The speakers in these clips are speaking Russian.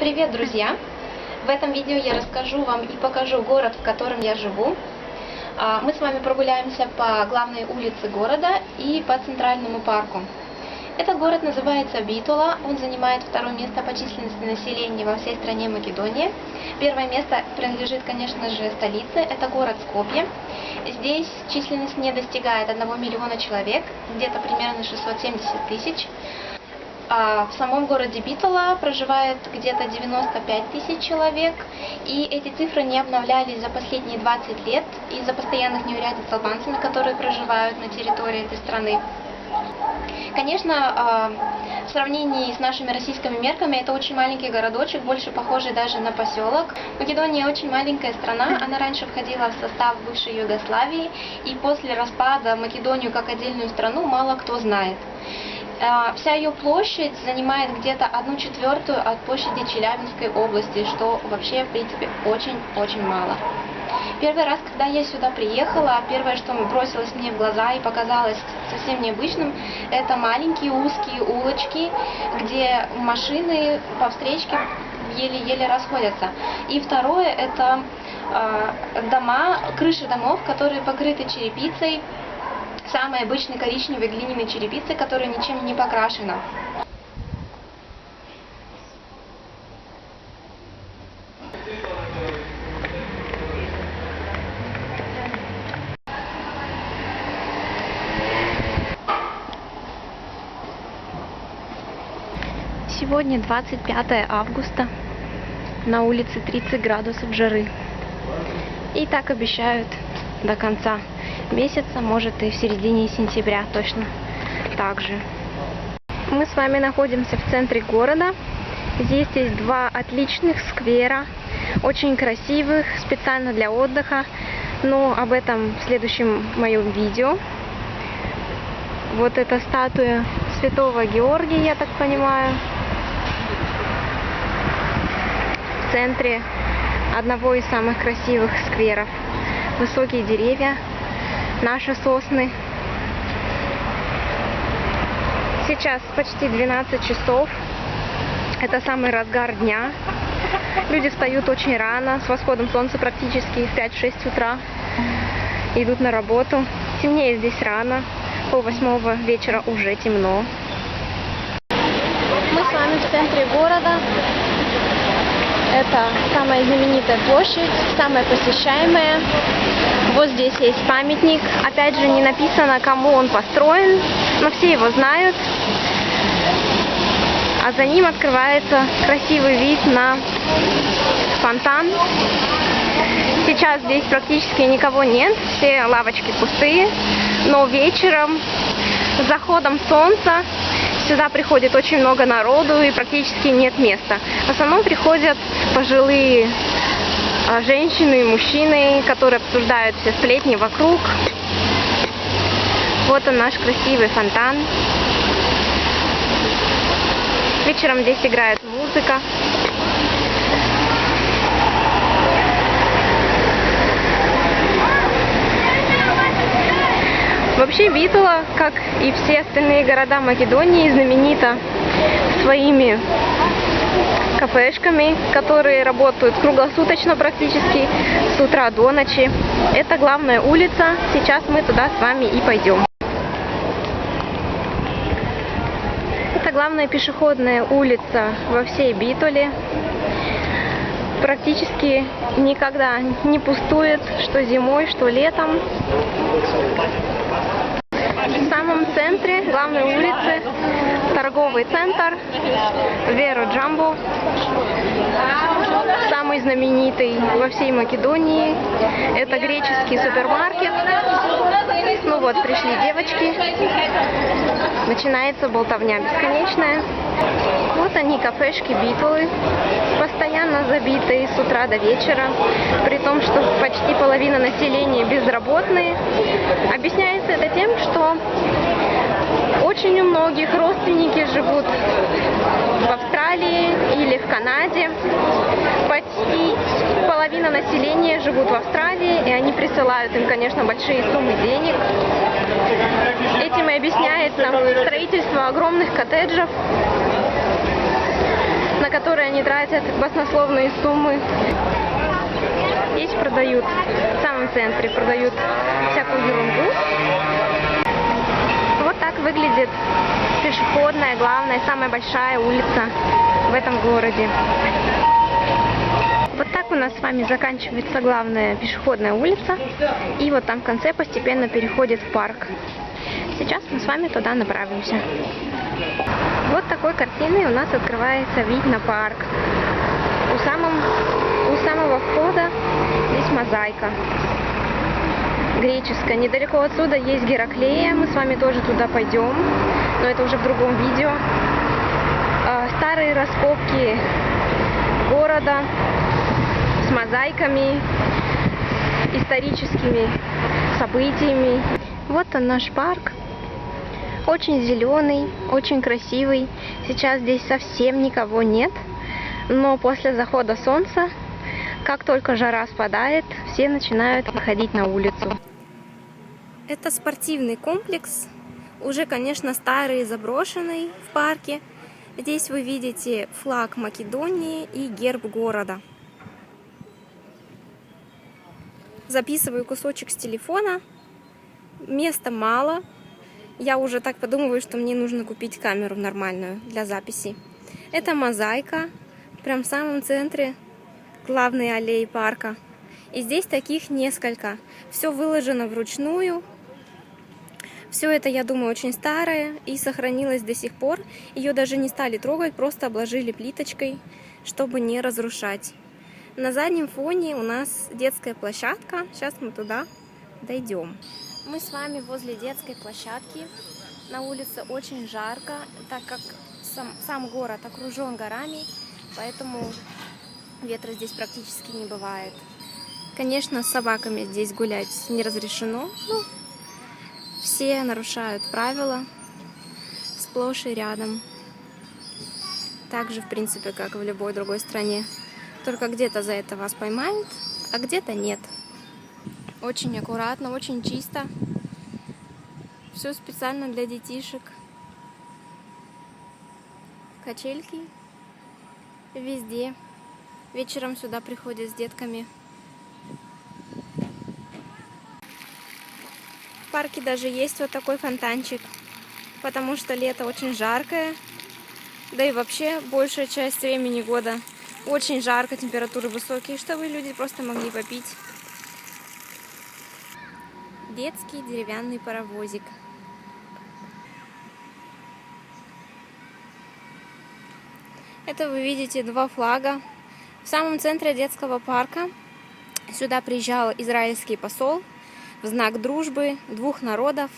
Привет, друзья! В этом видео я расскажу вам и покажу город, в котором я живу. Мы с вами прогуляемся по главной улице города и по центральному парку. Этот город называется Битола, он занимает второе место по численности населения во всей стране Македония. Первое место принадлежит, конечно же, столице, это город Скопье. Здесь численность не достигает 1 миллиона человек, где-то примерно 670 тысяч. В самом городе Битола проживает где-то 95 тысяч человек, и эти цифры не обновлялись за последние 20 лет из-за постоянных неурядиц с албанцами, которые проживают на территории этой страны. Конечно, в сравнении с нашими российскими мерками, это очень маленький городочек, больше похожий даже на поселок. Македония очень маленькая страна, она раньше входила в состав бывшей Югославии, и после распада Македонию как отдельную страну мало кто знает. Вся ее площадь занимает где-то 1/4 от площади Челябинской области, что вообще, в принципе, очень-очень мало. Первый раз, когда я сюда приехала, первое, что бросилось мне в глаза и показалось совсем необычным, это маленькие узкие улочки, где машины по встречке еле-еле расходятся. И второе, это дома, крыши домов, которые покрыты черепицей, самой обычной коричневой глиняной черепицей, которая ничем не покрашена. Сегодня 25 августа, на улице 30 градусов жары. И так обещают до конца месяца, может и в середине сентября точно так же. Мы с вами находимся в центре города. Здесь есть два отличных сквера, очень красивых, специально для отдыха, но об этом в следующем моем видео. Вот эта статуя Святого Георгия, я так понимаю, в центре одного из самых красивых скверов. Высокие деревья, наши сосны. Сейчас почти 12 часов. Это самый разгар дня. Люди встают очень рано, с восходом солнца практически в 5-6 утра. Идут на работу. Темнеет здесь рано. Пол-8 вечера уже темно. Мы с вами в центре города. Это самая знаменитая площадь, самая посещаемая. Вот здесь есть памятник. Опять же, не написано, кому он построен, но все его знают. А за ним открывается красивый вид на фонтан. Сейчас здесь практически никого нет, все лавочки пустые. Но вечером, с заходом солнца, сюда приходит очень много народу и практически нет места. В основном приходят пожилые женщины и мужчины, которые обсуждают все сплетни вокруг. Вот он, наш красивый фонтан. Вечером здесь играет музыка. Вообще Битола, как и все остальные города Македонии, знаменита своими кафешками, которые работают круглосуточно практически, с утра до ночи. Это главная улица, сейчас мы туда с вами и пойдем. Это главная пешеходная улица во всей Битоле. Практически никогда не пустует, что зимой, что летом. В самом центре главной улицы торговый центр Вера Джамбо, самый знаменитый во всей Македонии. Это греческий супермаркет. Ну вот, пришли девочки. Начинается болтовня бесконечная. Вот они, кафешки Битолы, постоянно забитые с утра до вечера, при том, что почти половина населения безработные. Объясняется это тем, что очень у многих родственники живут в Австралии или в Канаде. Почти половина населения живут в Австралии, и они присылают им, конечно, большие суммы денег. Этим и объясняется строительство огромных коттеджев, на которые они тратят баснословные суммы. Здесь продают, в самом центре продают всякую ерунду. Вот так выглядит пешеходная, главная, самая большая улица в этом городе. Вот так у нас с вами заканчивается главная пешеходная улица. И вот там в конце постепенно переходит в парк. Сейчас мы с вами туда направимся. Вот такой картиной у нас открывается вид на парк. У самого входа здесь мозаика греческая. Недалеко отсюда есть Гераклея. Мы с вами тоже туда пойдем, но это уже в другом видео. Старые раскопки города с мозаиками, историческими событиями. Вот он, наш парк. Очень зеленый, очень красивый. Сейчас здесь совсем никого нет. Но после захода солнца, как только жара спадает, все начинают выходить на улицу. Это спортивный комплекс. Уже, конечно, старый и заброшенный в парке. Здесь вы видите флаг Македонии и герб города. Записываю кусочек с телефона. Места мало. Я уже так подумываю, что мне нужно купить камеру нормальную для записи. Это мозаика. Прям в самом центре главной аллеи парка. И здесь таких несколько. Все выложено вручную. Все это, я думаю, очень старое и сохранилось до сих пор. Ее даже не стали трогать, просто обложили плиточкой, чтобы не разрушать. На заднем фоне у нас детская площадка. Сейчас мы туда дойдем. Мы с вами возле детской площадки. На улице очень жарко, так как сам город окружен горами, поэтому ветра здесь практически не бывает. Конечно, с собаками здесь гулять не разрешено. Все нарушают правила сплошь и рядом. Так же, в принципе, как и в любой другой стране. Только где-то за это вас поймают, а где-то нет. Очень аккуратно, очень чисто. Все специально для детишек. Качельки везде. Вечером сюда приходят с детками. В парке даже есть вот такой фонтанчик, потому что лето очень жаркое. Да и вообще большая часть времени года очень жарко, температуры высокие, чтобы люди просто могли попить. Детский деревянный паровозик. Это вы видите два флага. В самом центре детского парка сюда приезжал израильский посол в знак дружбы двух народов.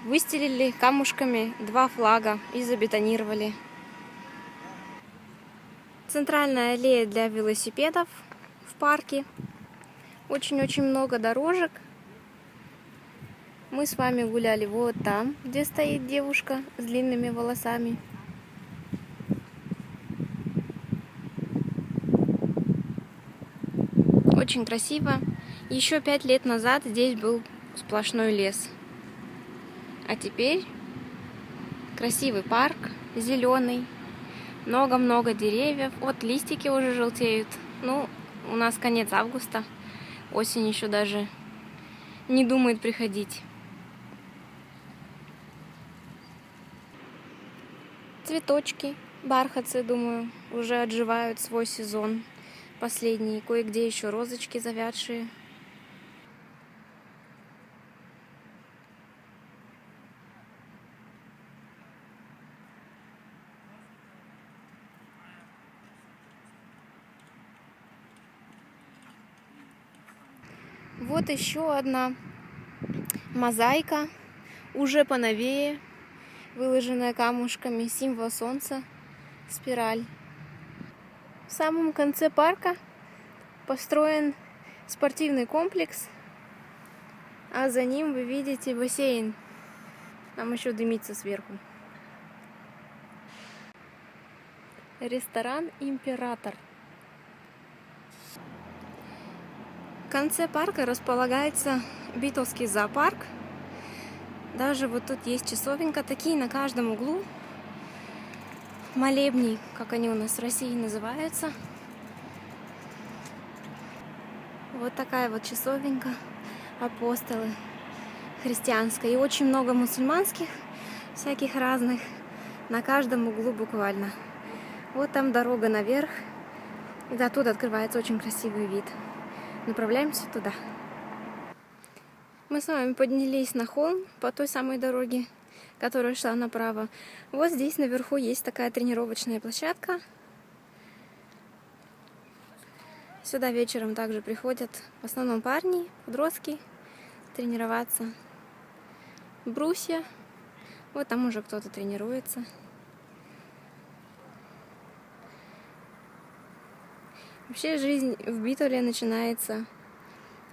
Выстелили камушками два флага и забетонировали. Центральная аллея для велосипедов в парке. Очень-очень много дорожек. Мы с вами гуляли вот там, где стоит девушка с длинными волосами. Очень красиво. Еще 5 лет назад здесь был сплошной лес. А теперь красивый парк, зеленый, много-много деревьев. Вот листики уже желтеют. Ну, у нас конец августа, осень еще даже не думает приходить. Цветочки, бархатцы, думаю, уже отживают свой сезон последний. Кое-где еще розочки завядшие. Вот еще одна мозаика, уже поновее, выложенная камушками, символ солнца, спираль. В самом конце парка построен спортивный комплекс, а за ним вы видите бассейн. Там еще дымится сверху. Ресторан «Император». В конце парка располагается Битлский зоопарк. Даже вот тут есть часовенка, такие на каждом углу. молебней, как они у нас в России называются. Вот такая вот часовенька, апостолы христианская. И очень много мусульманских, всяких разных, на каждом углу буквально. Вот там дорога наверх, и оттуда открывается очень красивый вид. Направляемся туда. Мы с вами поднялись на холм по той самой дороге, которая шла направо. Вот здесь наверху есть такая тренировочная площадка. Сюда вечером также приходят в основном парни, подростки, тренироваться. Брусья. Вот там уже кто-то тренируется. Вообще жизнь в Битоле начинается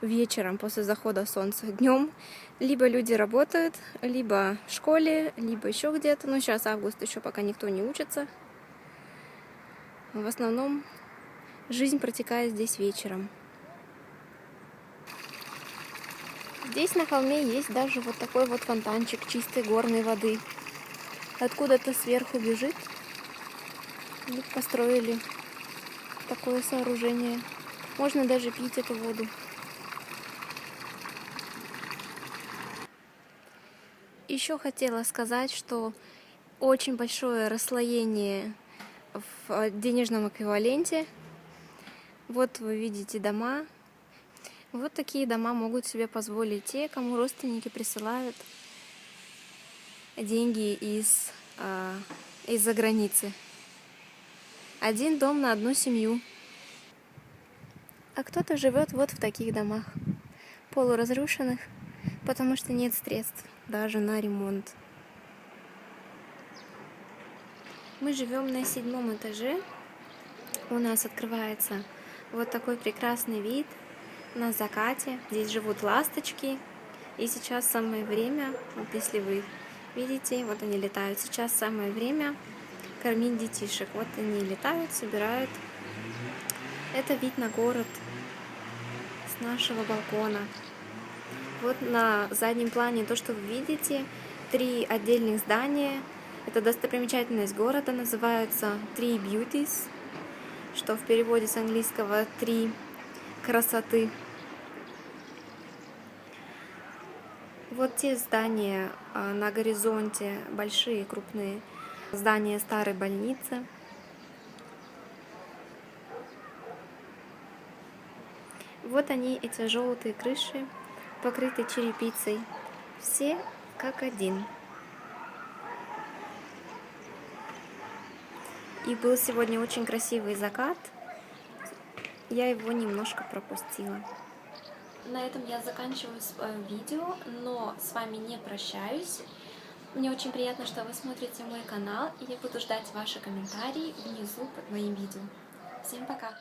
вечером после захода солнца. Днем либо люди работают, либо в школе, либо еще где-то. Но сейчас август, еще пока никто не учится. В основном жизнь протекает здесь вечером. Здесь на холме есть даже вот такой вот фонтанчик чистой горной воды. Откуда-то сверху бежит. И построили такое сооружение. Можно даже пить эту воду. Еще хотела сказать, что очень большое расслоение в денежном эквиваленте. Вот вы видите дома. Вот такие дома могут себе позволить те, кому родственники присылают деньги из-за границы. Один дом на одну семью. А кто-то живет вот в таких домах, полуразрушенных, потому что нет средств даже на ремонт. Мы живем на 7-м этаже. У нас открывается вот такой прекрасный вид на закате. Здесь живут ласточки. И сейчас самое время, вот если вы видите, вот они летают. Сейчас самое время кормить детишек. Вот они летают, собирают. Это вид на город с нашего балкона. Вот на заднем плане то, что вы видите, 3 отдельных здания. Это достопримечательность города, называется Three Beauties, что в переводе с английского 3 красоты. Вот те здания на горизонте, большие, крупные здания старой больницы. Вот они, эти желтые крыши, покрыты черепицей. Все как один. И был сегодня очень красивый закат. Я его немножко пропустила. На этом я заканчиваю свое видео, но с вами не прощаюсь. Мне очень приятно, что вы смотрите мой канал, и я буду ждать ваши комментарии внизу под моим видео. Всем пока!